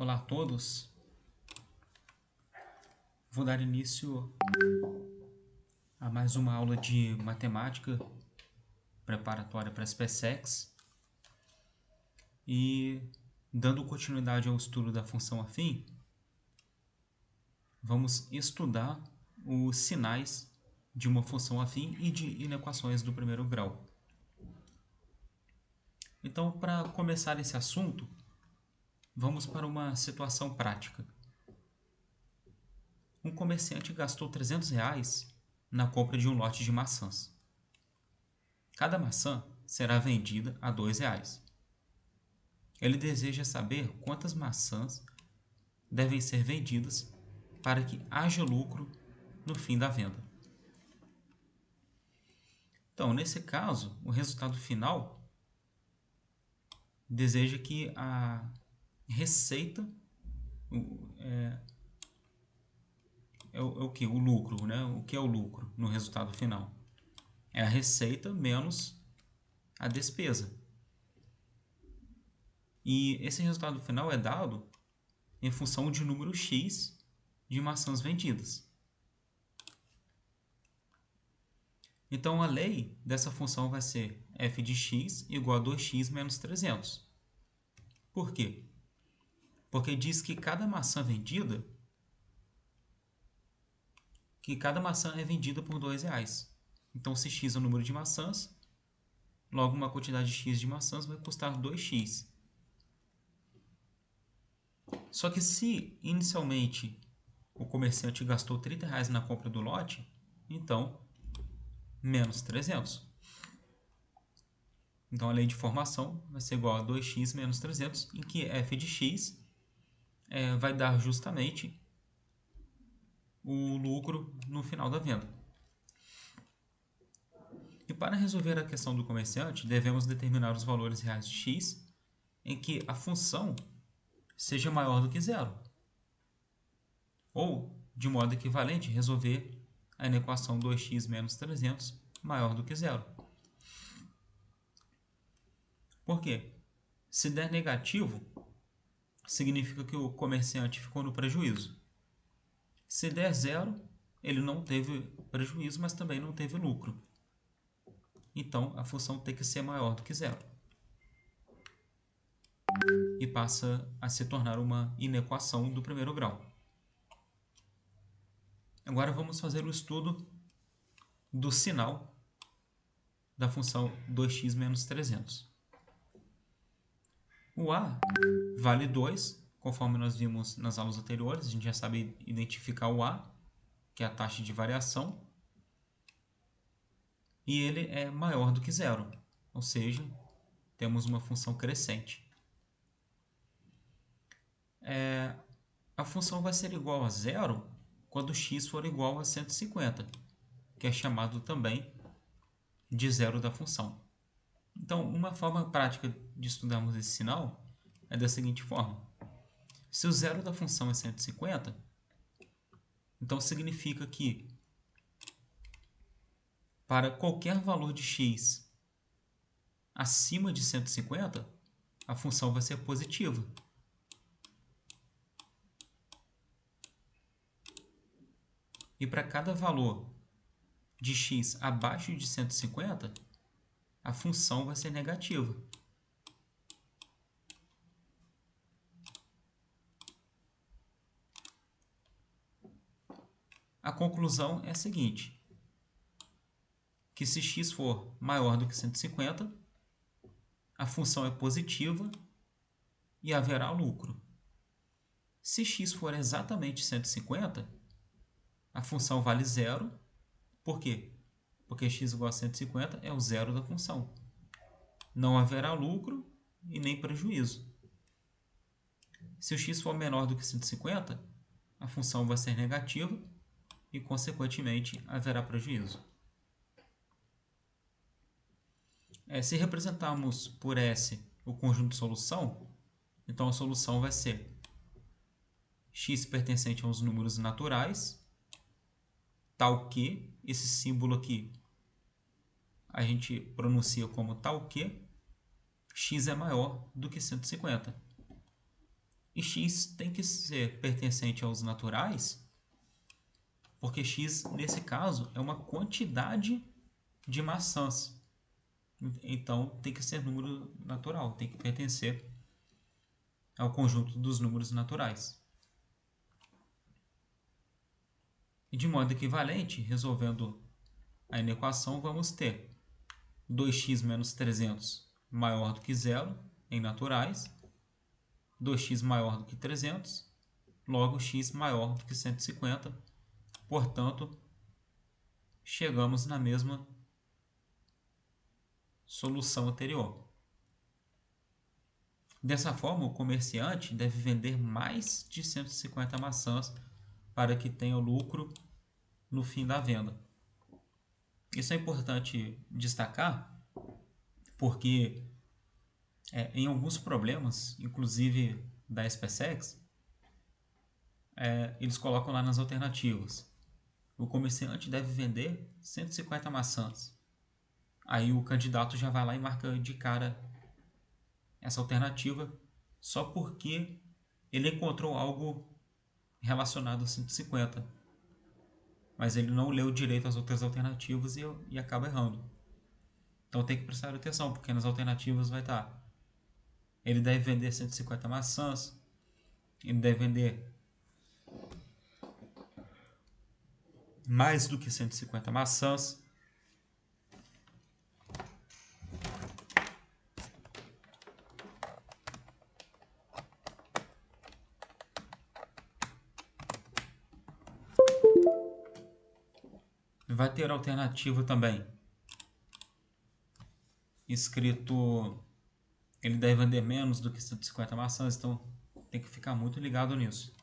Olá a todos, vou dar início a mais uma aula de matemática preparatória para as PSECs e, dando continuidade ao estudo da função afim, vamos estudar os sinais de uma função afim e de inequações do primeiro grau. Então, para começar esse assunto, vamos para uma situação prática. Um comerciante gastou R$300 na compra de um lote de maçãs. Cada maçã será vendida a R$2. Ele deseja saber quantas maçãs devem ser vendidas para que haja lucro no fim da venda. Então, nesse caso, o resultado final deseja que a receita o que? O lucro, né? O que é o lucro no resultado final? É a receita menos a despesa. E esse resultado final é dado em função de número x de maçãs vendidas. Então, a lei dessa função vai ser f de x igual a 2x menos 300. Por quê? Porque diz que cada maçã é vendida por R$2. Então, se x é o número de maçãs, logo uma quantidade x de maçãs vai custar 2x. Só que se inicialmente o comerciante gastou R$30 na compra do lote, então menos 300. Então a lei de formação vai ser igual a 2x menos 300, em que f de x vai dar justamente o lucro no final da venda. E para resolver a questão do comerciante, devemos determinar os valores reais de x em que a função seja maior do que zero. Ou, de modo equivalente, resolver a inequação 2x menos 300 maior do que zero. Por quê? Se der negativo, significa que o comerciante ficou no prejuízo. Se der zero, ele não teve prejuízo, mas também não teve lucro. Então, a função tem que ser maior do que zero. E passa a se tornar uma inequação do primeiro grau. Agora vamos fazer o estudo do sinal da função 2x menos 300. O a vale 2, conforme nós vimos nas aulas anteriores. A gente já sabe identificar o a, que é a taxa de variação. E ele é maior do que zero, ou seja, temos uma função crescente. A função vai ser igual a zero quando x for igual a 150, que é chamado também de zero da função. Então, uma forma prática de estudarmos esse sinal é da seguinte forma. Se o zero da função é 150, então significa que para qualquer valor de x acima de 150, a função vai ser positiva. E para cada valor de x abaixo de 150, a função vai ser negativa. A conclusão é a seguinte, que se x for maior do que 150, a função é positiva e haverá lucro. Se x for exatamente 150, a função vale zero. Por quê? Porque x igual a 150 é o zero da função. Não haverá lucro e nem prejuízo. Se o x for menor do que 150, a função vai ser negativa e, consequentemente, haverá prejuízo. Se representarmos por S o conjunto de solução, então a solução vai ser x pertencente aos números naturais, tal que, esse símbolo aqui a gente pronuncia como tal que, x é maior do que 150. E x tem que ser pertencente aos naturais, porque x, nesse caso, é uma quantidade de maçãs. Então, tem que ser número natural, tem que pertencer ao conjunto dos números naturais. E de modo equivalente, resolvendo a inequação, vamos ter 2x menos 300 maior do que zero em naturais, 2x maior do que 300, logo x maior do que 150. Portanto, chegamos na mesma solução anterior. Dessa forma, o comerciante deve vender mais de 150 maçãs para que tenha lucro no fim da venda. Isso é importante destacar, porque em alguns problemas, inclusive da SpaceX, eles colocam lá nas alternativas: o comerciante deve vender 150 maçãs. Aí o candidato já vai lá e marca de cara essa alternativa só porque ele encontrou algo relacionado a 150, mas ele não leu direito as outras alternativas e acaba errando. Então tem que prestar atenção, porque nas alternativas vai estar: ele deve vender 150 maçãs, ele deve vender mais do que 150 maçãs. Vai ter alternativa também escrito: ele deve vender menos do que 150 maçãs, então tem que ficar muito ligado nisso.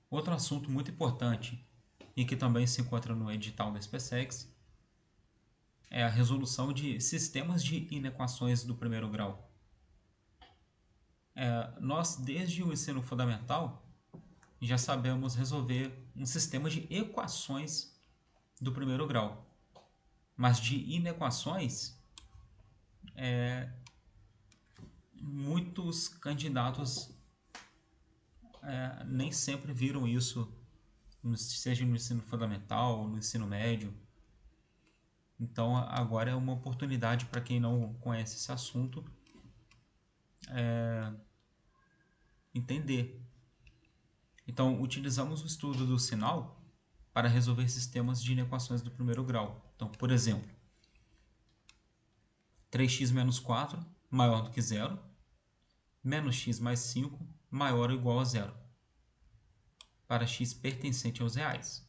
Outro assunto muito importante e que também se encontra no edital da SpaceX é a resolução de sistemas de inequações do primeiro grau. Nós, desde o ensino fundamental, já sabemos resolver um sistema de equações do primeiro grau, mas de inequações, muitos candidatos nem sempre viram isso, seja no ensino fundamental ou no ensino médio. Então agora é uma oportunidade para quem não conhece esse assunto entender. Então utilizamos o estudo do sinal para resolver sistemas de inequações do primeiro grau. Então, por exemplo, 3x menos 4 maior do que zero, menos x mais 5 maior ou igual a zero, para x pertencente aos reais.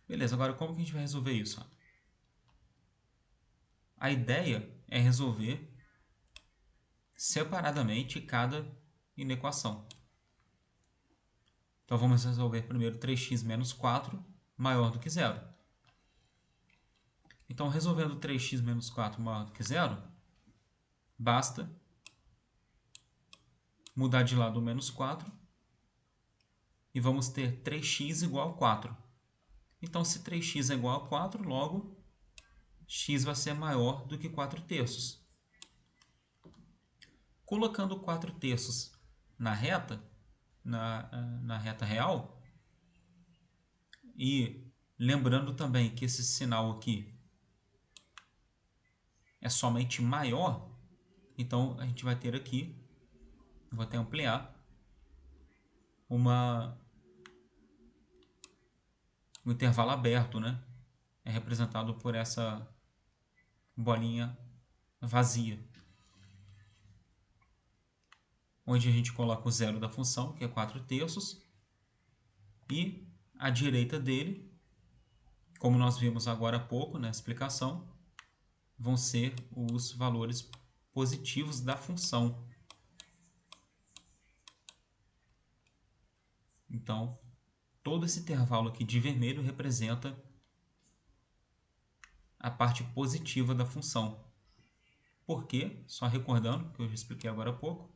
Beleza, agora como que a gente vai resolver isso? A ideia é resolver separadamente cada inequação. Então vamos resolver primeiro 3x menos 4 maior do que zero. Então, resolvendo 3x menos 4 maior do que zero, basta mudar de lado o menos 4 e vamos ter 3x igual a 4. Então, se 3x é igual a 4, logo x vai ser maior do que 4 terços. Colocando 4 terços na reta, na reta real, e lembrando também que esse sinal aqui é somente maior, então a gente vai ter aqui, vou até ampliar, um intervalo aberto, né? É representado por essa bolinha vazia, onde a gente coloca o zero da função, que é 4 terços, e à direita dele, como nós vimos agora há pouco na explicação, vão ser os valores positivos da função. Então, todo esse intervalo aqui de vermelho representa a parte positiva da função. Por quê? Só recordando, que eu já expliquei agora há pouco,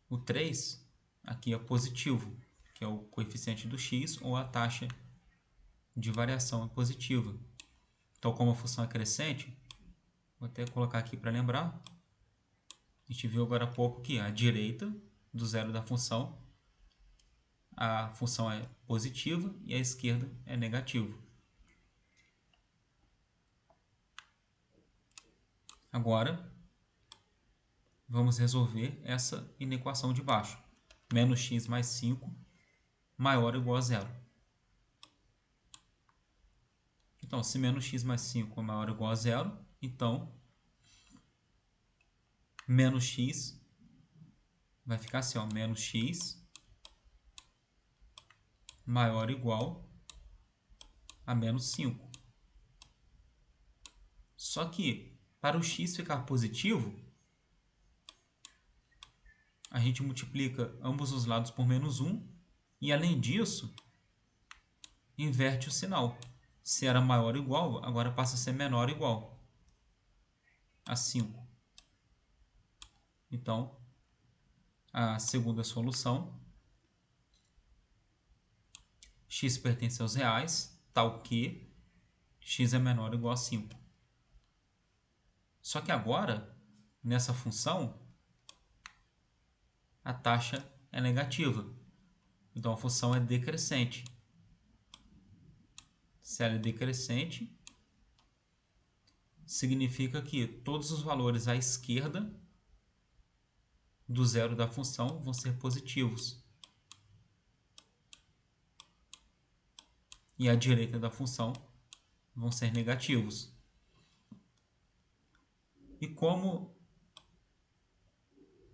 O 3 aqui é positivo, que é o coeficiente do x ou a taxa de variação é positiva. Então, como a função é crescente, vou até colocar aqui para lembrar. A gente viu agora há pouco que à direita do zero da função, a função é positiva e à esquerda é negativa. Agora, vamos resolver essa inequação de baixo. Menos x mais 5 maior ou igual a zero. Então, se menos x mais 5 é maior ou igual a zero, então menos x vai ficar assim, ó, menos x maior ou igual a menos 5. Só que, para o x ficar positivo, a gente multiplica ambos os lados por menos 1 e, além disso, inverte o sinal. Se era maior ou igual, agora passa a ser menor ou igual a 5. Então, a segunda solução, x pertence aos reais, tal que x é menor ou igual a 5. Só que agora, nessa função, a taxa é negativa. Então, a função é decrescente. Se ela é decrescente, significa que todos os valores à esquerda do zero da função vão ser positivos. E à direita da função vão ser negativos. E como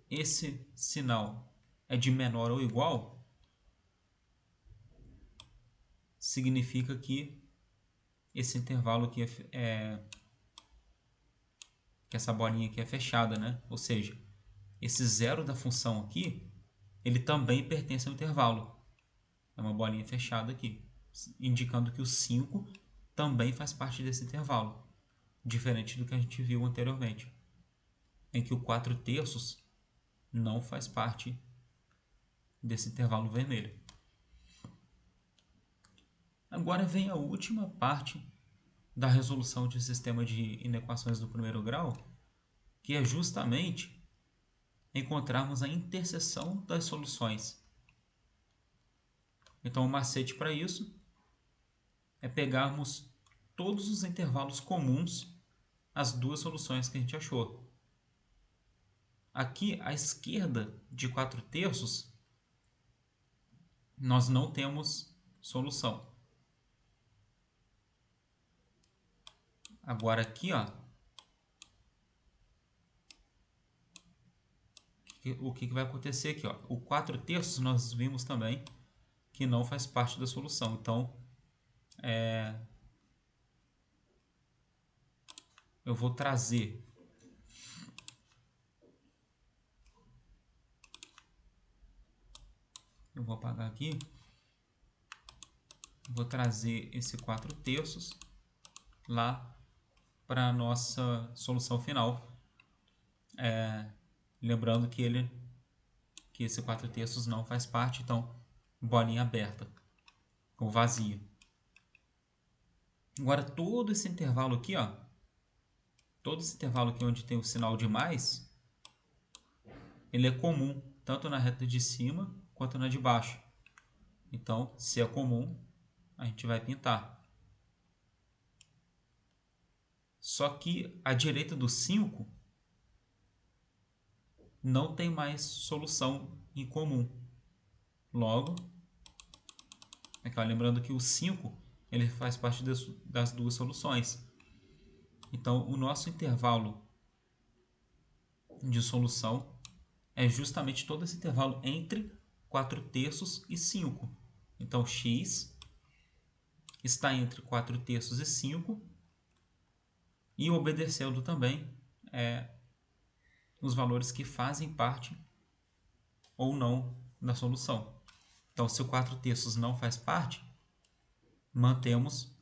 esse sinal é de menor ou igual, significa que esse intervalo aqui que essa bolinha aqui é fechada, né? Ou seja, esse zero da função aqui, ele também pertence ao intervalo. É uma bolinha fechada aqui, indicando que o 5 também faz parte desse intervalo, diferente do que a gente viu anteriormente, em que o 4/3 não faz parte desse intervalo vermelho. Agora vem a última parte da resolução de sistema de inequações do primeiro grau, que é justamente encontrarmos a interseção das soluções. Então, o macete para isso é pegarmos todos os intervalos comuns às duas soluções que a gente achou. Aqui, à esquerda de 4/3, nós não temos solução. Agora aqui, ó, o que vai acontecer aqui? Ó? O 4/3 nós vimos também que não faz parte da solução. Então, eu vou trazer eu vou apagar aqui, vou trazer esse 4/3 lá para a nossa solução final. Lembrando que esse 4/3 não faz parte, então bolinha aberta ou vazia. Agora todo esse intervalo aqui, ó, todo esse intervalo aqui onde tem o sinal de mais, ele é comum tanto na reta de cima quanto na de baixo. Então, se é comum, a gente vai pintar. Só que à direita do 5 não tem mais solução em comum. Logo, lembrando que o 5 ele faz parte das duas soluções. Então, o nosso intervalo de solução é justamente todo esse intervalo entre 4/3 e 5. Então, x está entre 4/3 e 5 e obedecendo também os valores que fazem parte ou não da solução. Então, se o 4/3 não faz parte, mantemos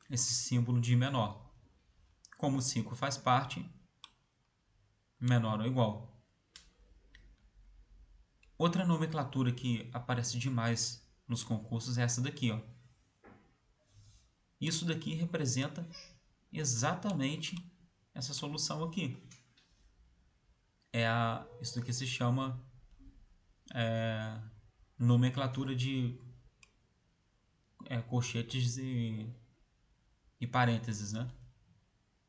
esse símbolo de menor. Como o 5 faz parte, menor ou igual. Outra nomenclatura que aparece demais nos concursos é essa daqui, ó. Isso daqui representa exatamente essa solução aqui. Isso daqui se chama nomenclatura de colchetes e parênteses, né?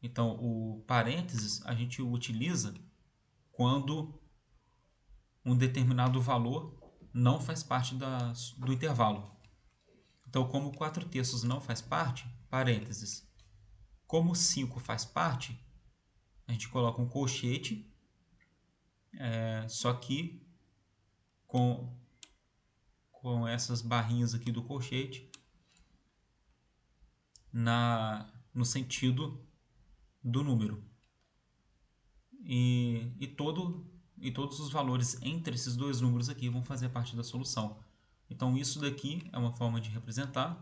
Então, o parênteses a gente utiliza quando um determinado valor não faz parte do intervalo. Então, como 4/3 não faz parte, parênteses. Como 5 faz parte, a gente coloca um colchete, só que com essas barrinhas aqui do colchete no sentido do número. E todos os valores entre esses dois números aqui vão fazer parte da solução. Então, isso daqui é uma forma de representar.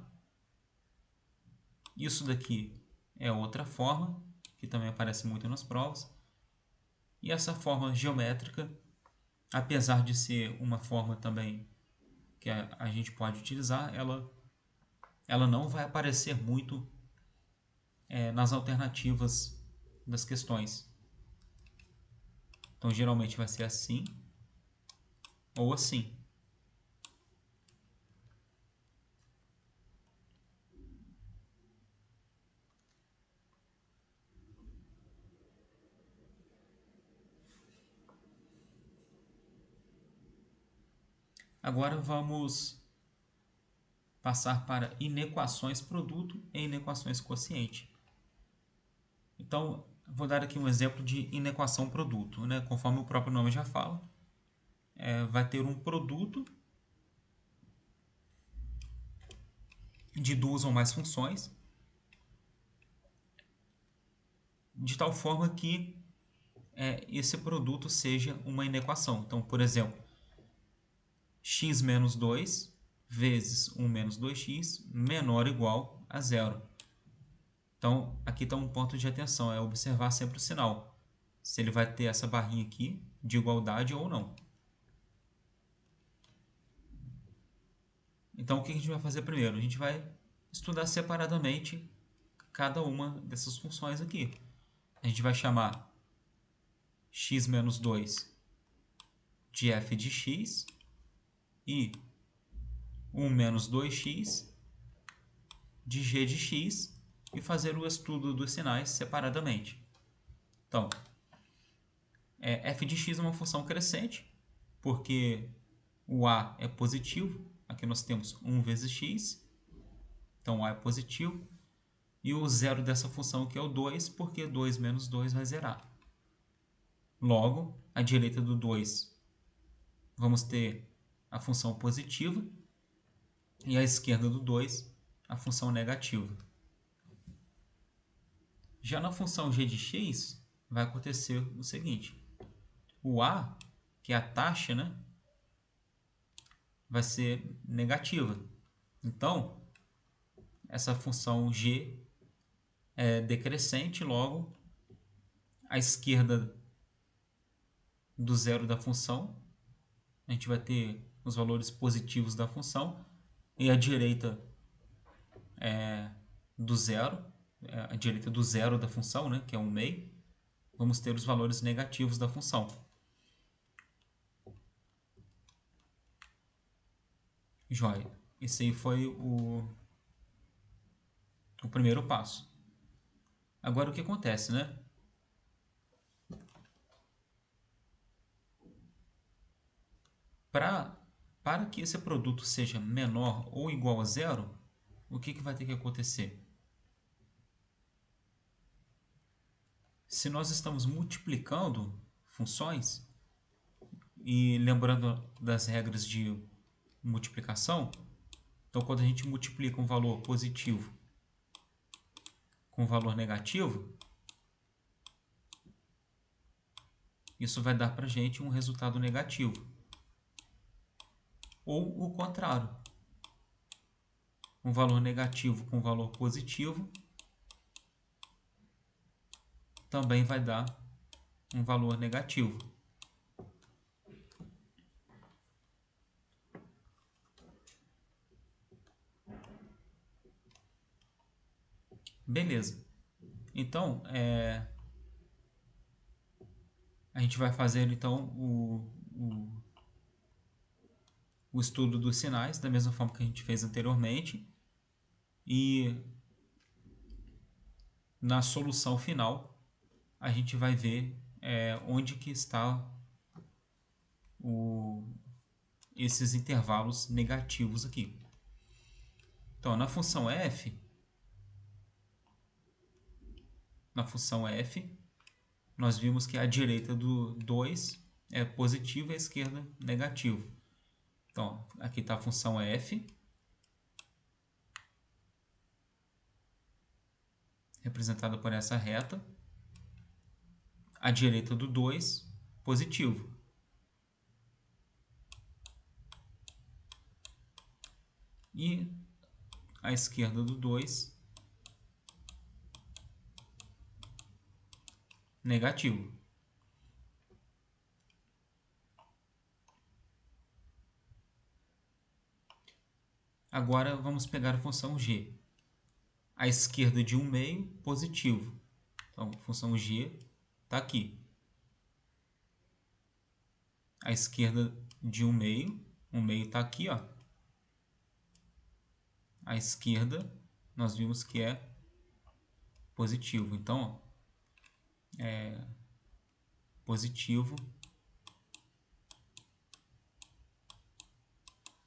Isso daqui é outra forma, que também aparece muito nas provas. E essa forma geométrica, apesar de ser uma forma também que a gente pode utilizar, ela não vai aparecer muito nas alternativas das questões. Então, geralmente vai ser assim ou assim. Agora vamos passar para inequações produto e inequações quociente. Então, vou dar aqui um exemplo de inequação produto, né? Conforme o próprio nome já fala, vai ter um produto de duas ou mais funções, de tal forma que esse produto seja uma inequação. Então, por exemplo, x menos 2 vezes 1 menos 2x menor ou igual a zero. Então, aqui está um ponto de atenção, é observar sempre o sinal. Se ele vai ter essa barrinha aqui de igualdade ou não. Então, o que a gente vai fazer primeiro? A gente vai estudar separadamente cada uma dessas funções aqui. A gente vai chamar x menos 2 de f de x e 1 menos 2x de g de x e fazer o estudo dos sinais separadamente. Então, f de x é uma função crescente, porque o a é positivo. Aqui nós temos 1 vezes x, então o a é positivo. E o zero dessa função aqui é o 2, porque 2 menos 2 vai zerar. Logo, à direita do 2, vamos ter a função positiva, e à esquerda do 2, a função negativa. Já na função g de x, vai acontecer o seguinte. O a, que é a taxa, né, vai ser negativa. Então, essa função g é decrescente, logo, à esquerda do zero da função, a gente vai ter os valores positivos da função, e à direita do zero, à direita do zero da função, né, que é 1/2, vamos ter os valores negativos da função. Joia. Esse aí foi o primeiro passo. Agora o que acontece, né? Para que esse produto seja menor ou igual a zero, o que vai ter que acontecer? Se nós estamos multiplicando funções, e lembrando das regras de multiplicação, então quando a gente multiplica um valor positivo com um valor negativo, isso vai dar para a gente um resultado negativo. Ou o contrário. Um valor negativo com um valor positivo também vai dar um valor negativo. Beleza. Então, a gente vai fazer então o estudo dos sinais, da mesma forma que a gente fez anteriormente. E na solução final, a gente vai ver onde que está esses intervalos negativos aqui. Então, na função f, nós vimos que a direita do 2 é positivo e a esquerda negativo. Então, aqui está a função f, representada por essa reta. A direita do 2, positivo. E a esquerda do 2, negativo. Agora vamos pegar a função g. A esquerda de 1 meio, positivo. Então, a função g está aqui. A esquerda de 1 meio está aqui, ó. A esquerda, nós vimos que é positivo. Então, ó, positivo,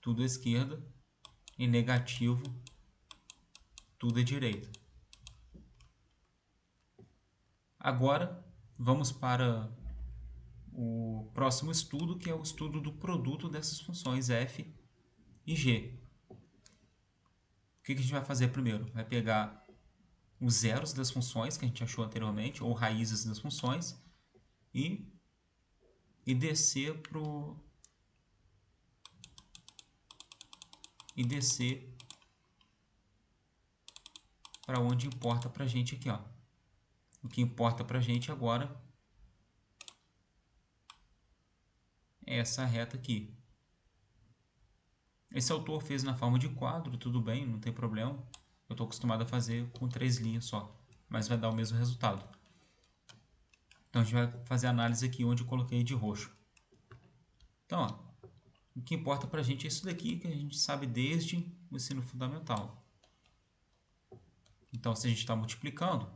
tudo à esquerda, e negativo, tudo à direita. Agora, vamos para o próximo estudo, que é o estudo do produto dessas funções f e g. O que a gente vai fazer primeiro? Vai pegar os zeros das funções que a gente achou anteriormente, ou raízes das funções, e descer para onde importa para a gente aqui, ó. O que importa para a gente agora é essa reta aqui. Esse autor fez na forma de quadro, tudo bem, não tem problema. Eu estou acostumado a fazer com 3 linhas só, mas vai dar o mesmo resultado. Então a gente vai fazer a análise aqui onde eu coloquei de roxo. Então, ó, o que importa para a gente é isso daqui que a gente sabe desde o ensino fundamental. Então, se a gente está multiplicando,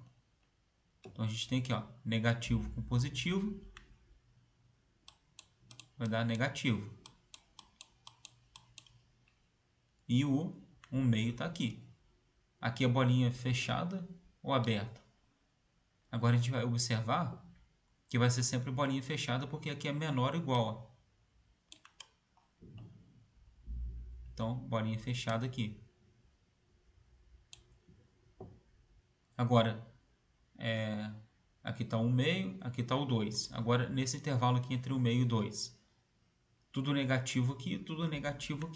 então a gente tem aqui, ó, negativo com positivo, vai dar negativo. E o 1 meio está aqui. Aqui a bolinha fechada ou aberta. Agora a gente vai observar que vai ser sempre bolinha fechada, porque aqui é menor ou igual. Ó. Então, bolinha fechada aqui. Agora, aqui está o 1 meio, aqui está o 2. Agora, nesse intervalo aqui entre o meio e o 2. Tudo negativo aqui,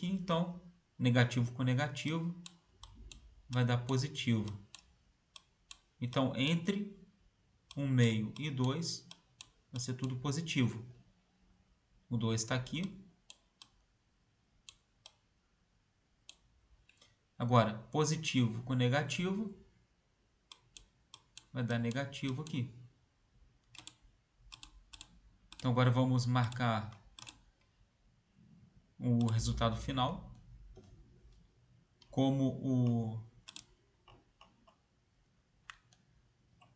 então negativo com negativo vai dar positivo. Então, entre 1 meio e 2 vai ser tudo positivo. O 2 está aqui. Agora, positivo com negativo vai dar negativo aqui. Então, agora vamos marcar o resultado final. Como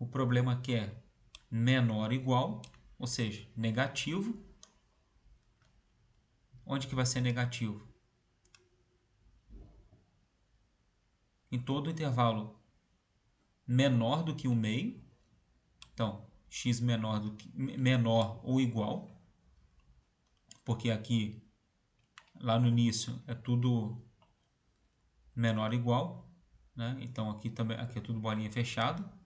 o problema quer menor ou igual, ou seja, negativo. Onde que vai ser negativo? Em todo intervalo menor do que o meio. Então, x menor ou igual. Porque aqui, lá no início, é tudo menor ou igual. Né? Então, aqui é tudo bolinha fechada.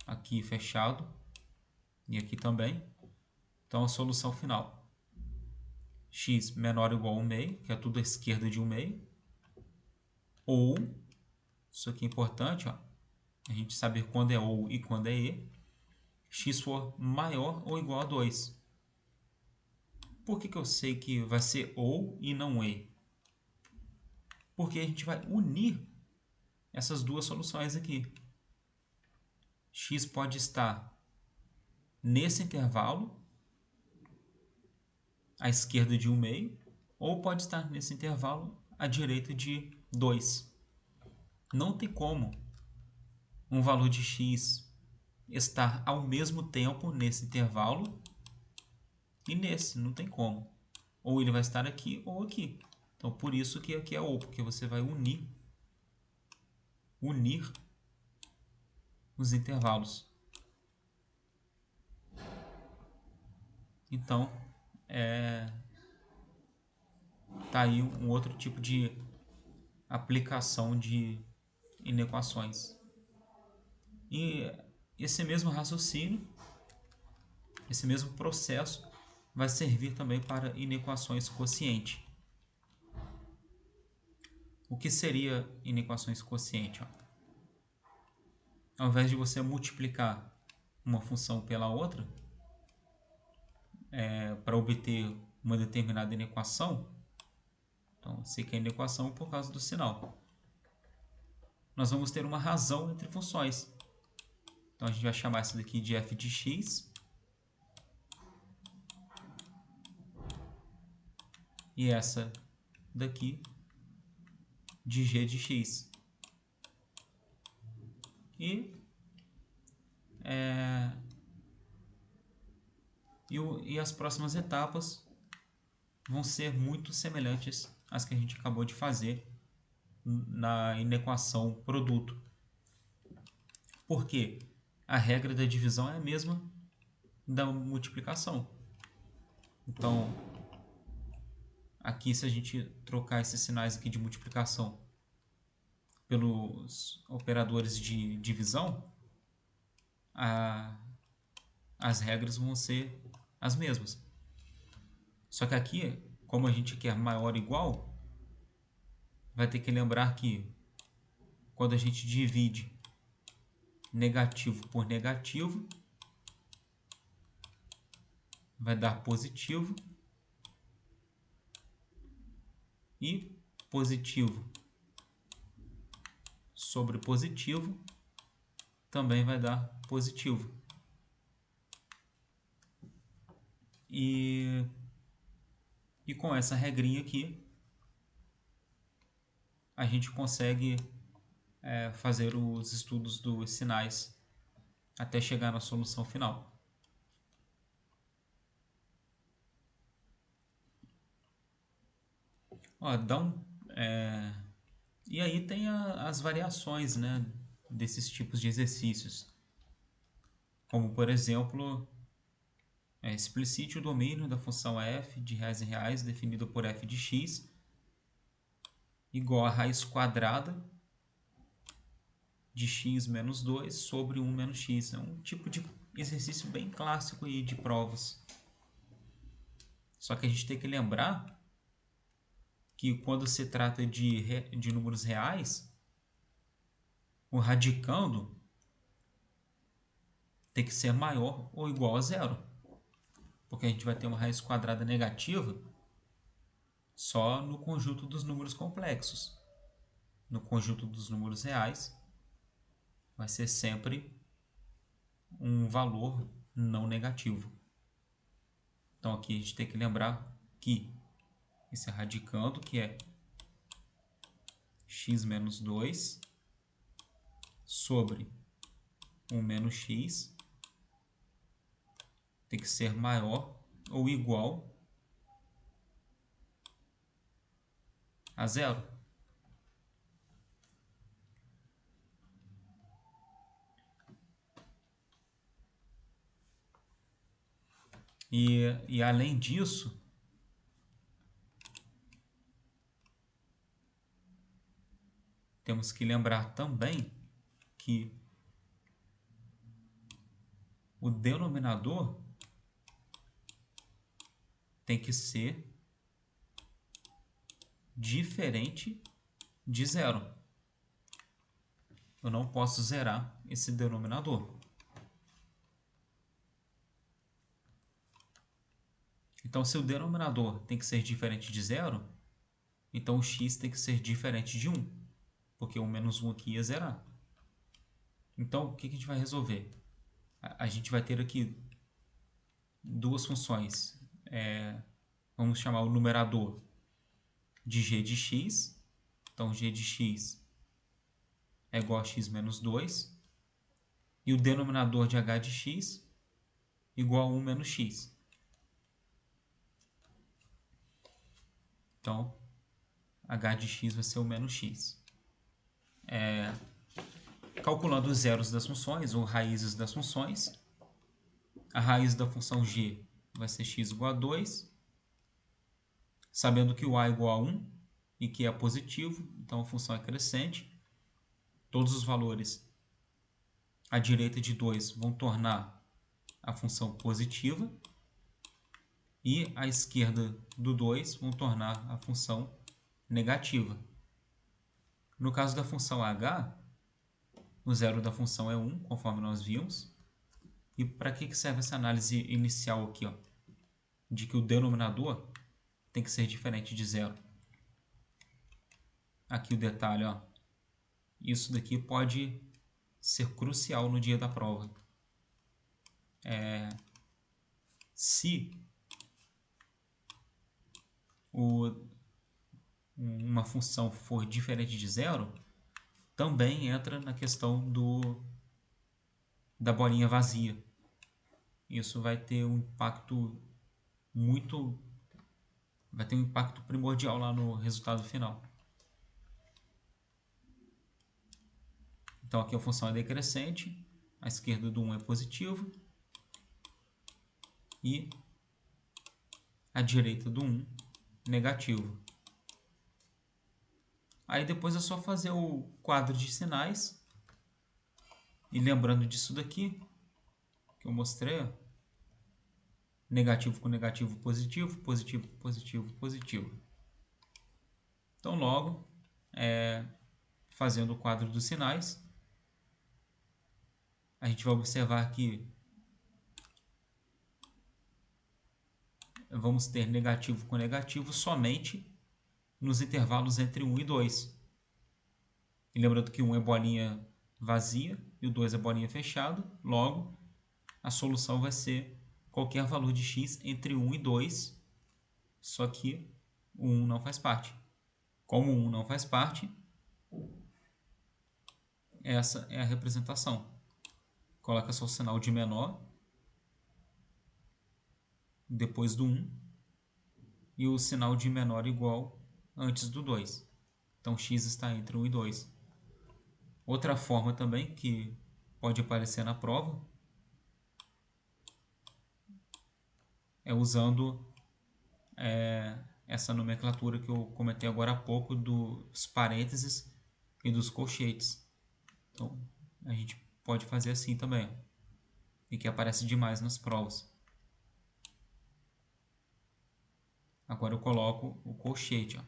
Aqui fechado. E aqui também. Então, a solução final. X menor ou igual a 1 meio, que é tudo à esquerda de 1 meio. Ou, isso aqui é importante, ó, a gente saber quando é ou e quando é e. X for maior ou igual a 2. Por que eu sei que vai ser ou e não e? Porque a gente vai unir essas duas soluções aqui. x pode estar nesse intervalo, à esquerda de 1/2, ou pode estar nesse intervalo à direita de 2. Não tem como um valor de x estar ao mesmo tempo nesse intervalo e nesse, não tem como. Ou ele vai estar aqui ou aqui. Então, por isso que aqui é ou, porque você vai unir os intervalos. Então, tá aí um outro tipo de aplicação de inequações. E esse mesmo raciocínio, esse mesmo processo vai servir também para inequações quociente. O que seria inequações quociente? Ao invés de você multiplicar uma função pela outra, para obter uma determinada inequação, então sei que é inequação por causa do sinal, nós vamos ter uma razão entre funções. Então a gente vai chamar isso daqui de f de x e essa daqui de g de x. E as próximas etapas vão ser muito semelhantes às que a gente acabou de fazer na inequação produto. Porque a regra da divisão é a mesma da multiplicação. Então, aqui se a gente trocar esses sinais aqui de multiplicação pelos operadores de divisão, as regras vão ser as mesmas. Só que aqui, como a gente quer maior ou igual, vai ter que lembrar que quando a gente divide negativo por negativo, vai dar positivo, e positivo sobre positivo também vai dar positivo. E com essa regrinha aqui, a gente consegue fazer os estudos dos sinais até chegar na solução final. Ó, e aí tem as variações, né, desses tipos de exercícios. Como, por exemplo, explicite o domínio da função f de reais em reais definida por f de x igual a raiz quadrada de x menos 2 sobre 1 menos x. É um tipo de exercício bem clássico aí de provas. Só que a gente tem que lembrar que quando se trata de números reais, o radicando tem que ser maior ou igual a zero. Porque a gente vai ter uma raiz quadrada negativa só no conjunto dos números complexos. No conjunto dos números reais, vai ser sempre um valor não negativo. Então aqui a gente tem que lembrar que esse radicando, que é x menos 2 sobre 1 menos x, tem que ser maior ou igual a zero. E além disso, temos que lembrar também que o denominador tem que ser diferente de zero. Eu não posso zerar esse denominador. Então, se o denominador tem que ser diferente de zero, então o x tem que ser diferente de 1, porque 1 menos 1 aqui ia zerar. Então, o que a gente vai resolver? A gente vai ter aqui duas funções. Vamos chamar o numerador de g de x. Então, g de x é igual a x menos 2. E o denominador de h de x igual a 1 menos x. Então, h de x vai ser o menos x. Calculando os zeros das funções, ou raízes das funções, a raiz da função g vai ser x igual a 2, sabendo que o a é igual a 1 e que é positivo, então a função é crescente. Todos os valores à direita de 2 vão tornar a função positiva e à esquerda do 2 vão tornar a função negativa. No caso da função h, o zero da função é 1, conforme nós vimos. E para que serve essa análise inicial aqui, ó? De que o denominador tem que ser diferente de zero. Aqui o detalhe, ó. Isso daqui pode ser crucial no dia da prova. Se uma função for diferente de zero, também entra na questão da bolinha vazia. Isso vai ter um impacto vai ter um impacto primordial lá no resultado final. Então aqui a função é decrescente, a esquerda do 1 é positivo e a direita do 1 negativo. Aí depois é só fazer o quadro de sinais e lembrando disso daqui que eu mostrei, ó, negativo com negativo, positivo, positivo, positivo, positivo. Então logo, fazendo o quadro dos sinais, a gente vai observar que vamos ter negativo com negativo somente nos intervalos entre 1 e 2. E lembrando que 1 é bolinha vazia e o 2 é bolinha fechada, logo a solução vai ser qualquer valor de x entre 1 e 2, só que o 1 não faz parte. Como o 1 não faz parte, essa é a representação. Coloca só o sinal de menor depois do 1 e o sinal de menor igual antes do 2. Então x está entre 1 e 2. Outra forma também que pode aparecer na prova é usando essa nomenclatura que eu comentei agora há pouco dos parênteses e dos colchetes. Então a gente pode fazer assim também, e que aparece demais nas provas. Agora eu coloco o colchete. Ó.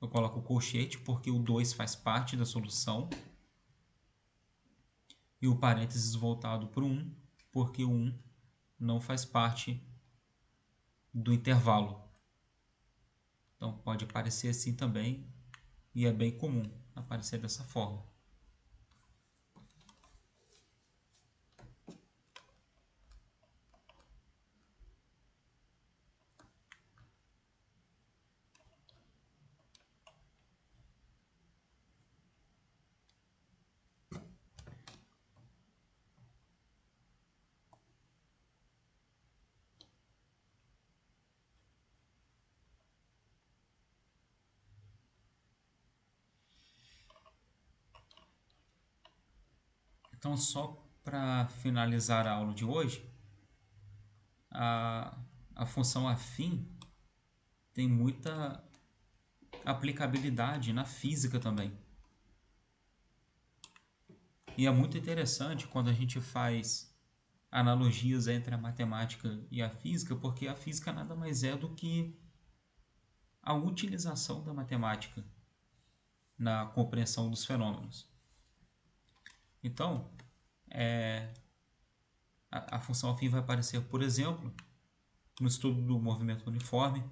Eu coloco o colchete porque o 2 faz parte da solução e o parênteses voltado para o 1 porque o 1 não faz parte do intervalo. Então pode aparecer assim também e é bem comum aparecer dessa forma. Então, só para finalizar a aula de hoje, a função afim tem muita aplicabilidade na física também. E é muito interessante quando a gente faz analogias entre a matemática e a física, porque a física nada mais é do que a utilização da matemática na compreensão dos fenômenos. Então, a função afim vai aparecer, por exemplo, no estudo do movimento uniforme.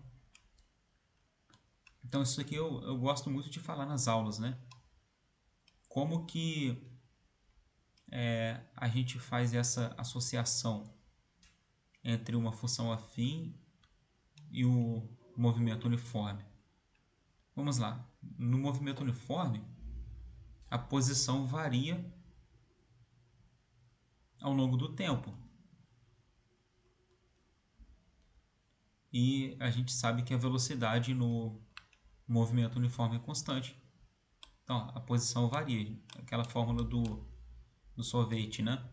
Então, isso aqui eu gosto muito de falar nas aulas, né? Como que a gente faz essa associação entre uma função afim e o movimento uniforme? Vamos lá. No movimento uniforme, a posição varia ao longo do tempo. E a gente sabe que a velocidade no movimento uniforme é constante. Então, a posição varia. Aquela fórmula do sorvete, né?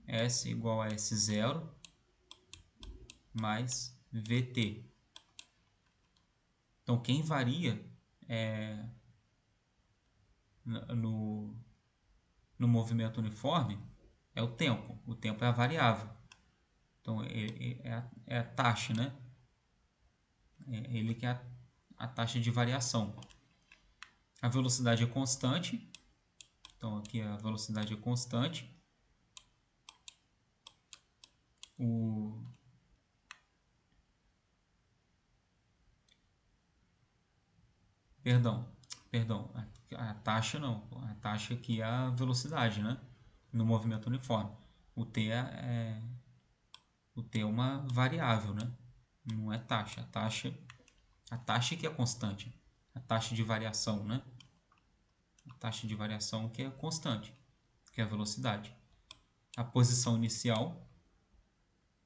S igual a S0 mais VT. Então, quem varia no movimento uniforme é o tempo. O tempo é a variável. Então, é a taxa, né? Ele que é a taxa de variação. A velocidade é constante. Então, aqui a velocidade é constante. Perdão, a taxa não. A taxa aqui é a velocidade, né? No movimento uniforme. O T é uma variável, né? Não é taxa. A taxa que é constante. A taxa de variação, né? A taxa de variação que é constante, que é a velocidade. A posição inicial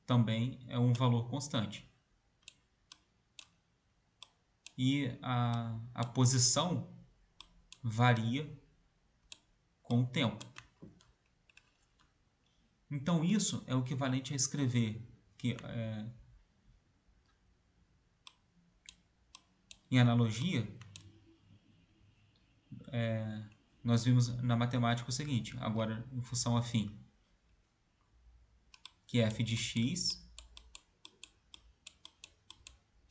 também é um valor constante. E a posição varia com o tempo. Então isso é o equivalente a escrever que em analogia nós vimos na matemática o seguinte, agora em função afim, que f de x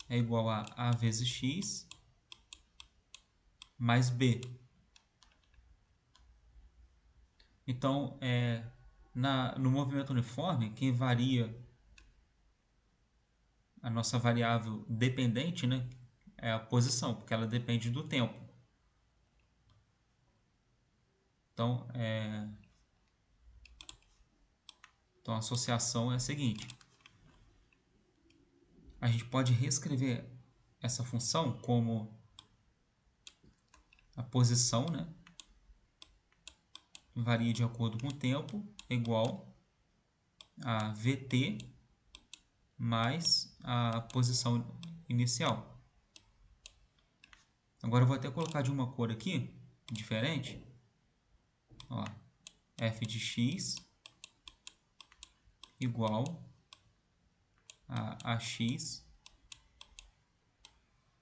é igual a a vezes x mais b. Então, no movimento uniforme, quem varia a nossa variável dependente, né, é a posição, porque ela depende do tempo. Então, a associação é a seguinte. A gente pode reescrever essa função como a posição, né, varia de acordo com o tempo, é igual a VT mais a posição inicial. Agora eu vou até colocar de uma cor aqui, diferente. Ó, f de x igual a ax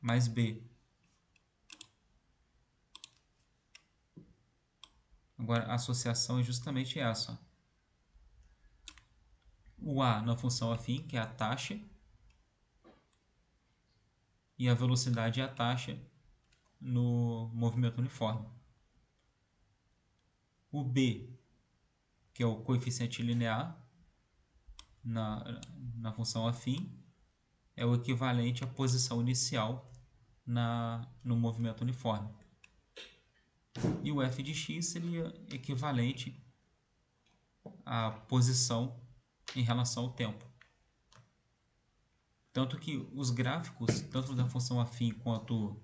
mais b. Agora a associação é justamente essa. O a na função afim, que é a taxa, e a velocidade é a taxa no movimento uniforme. O b, que é o coeficiente linear na função afim, é o equivalente à posição inicial no movimento uniforme. E o f de x seria equivalente à posição em relação ao tempo. Tanto que os gráficos, tanto da função afim quanto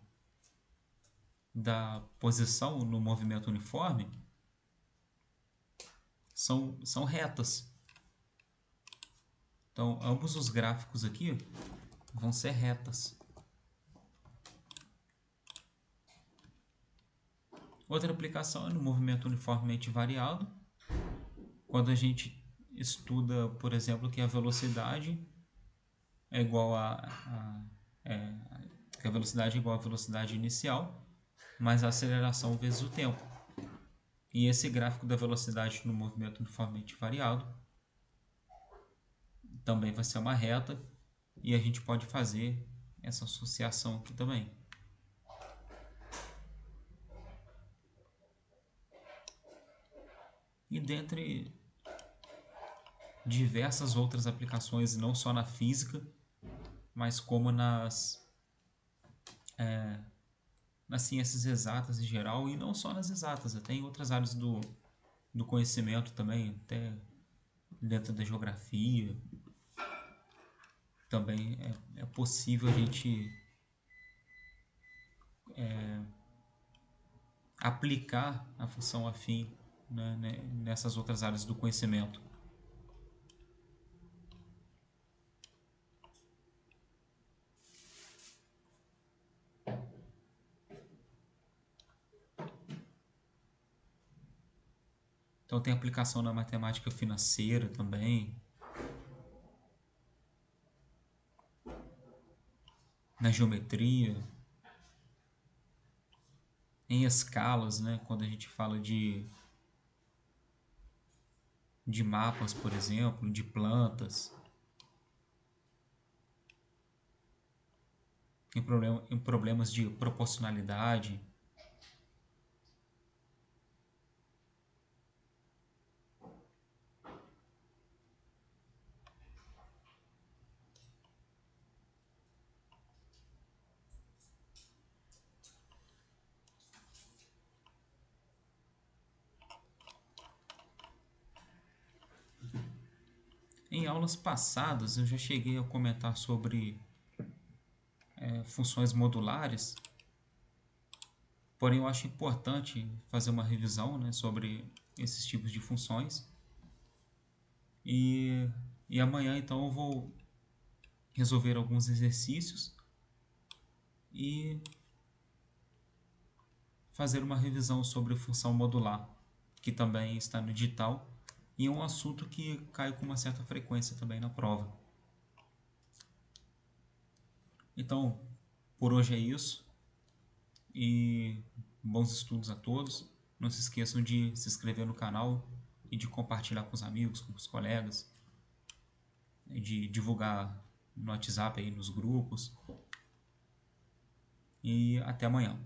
da posição no movimento uniforme, são retas. Então, ambos os gráficos aqui vão ser retas. Outra aplicação é no movimento uniformemente variado, quando a gente estuda, por exemplo, que a velocidade é igual que a velocidade é igual à velocidade inicial, mais a aceleração vezes o tempo. E esse gráfico da velocidade no movimento uniformemente variado também vai ser uma reta, e a gente pode fazer essa associação aqui também. E dentre diversas outras aplicações, não só na física, mas como nas ciências exatas em geral, e não só nas exatas, até em outras áreas do conhecimento também, até dentro da geografia, também é possível a gente aplicar a função afim, né, nessas outras áreas do conhecimento. Então tem aplicação na matemática financeira também, na geometria, em escalas, né, quando a gente fala de mapas, por exemplo, de plantas, em problemas de proporcionalidade. Em aulas passadas eu já cheguei a comentar sobre funções modulares, porém eu acho importante fazer uma revisão, né, sobre esses tipos de funções. E, e amanhã então eu vou resolver alguns exercícios e fazer uma revisão sobre função modular, que também está no edital e é um assunto que cai com uma certa frequência também na prova. Então, por hoje é isso e bons estudos a todos. Não se esqueçam de se inscrever no canal e de compartilhar com os amigos, com os colegas, de divulgar no WhatsApp aí nos grupos. E até amanhã.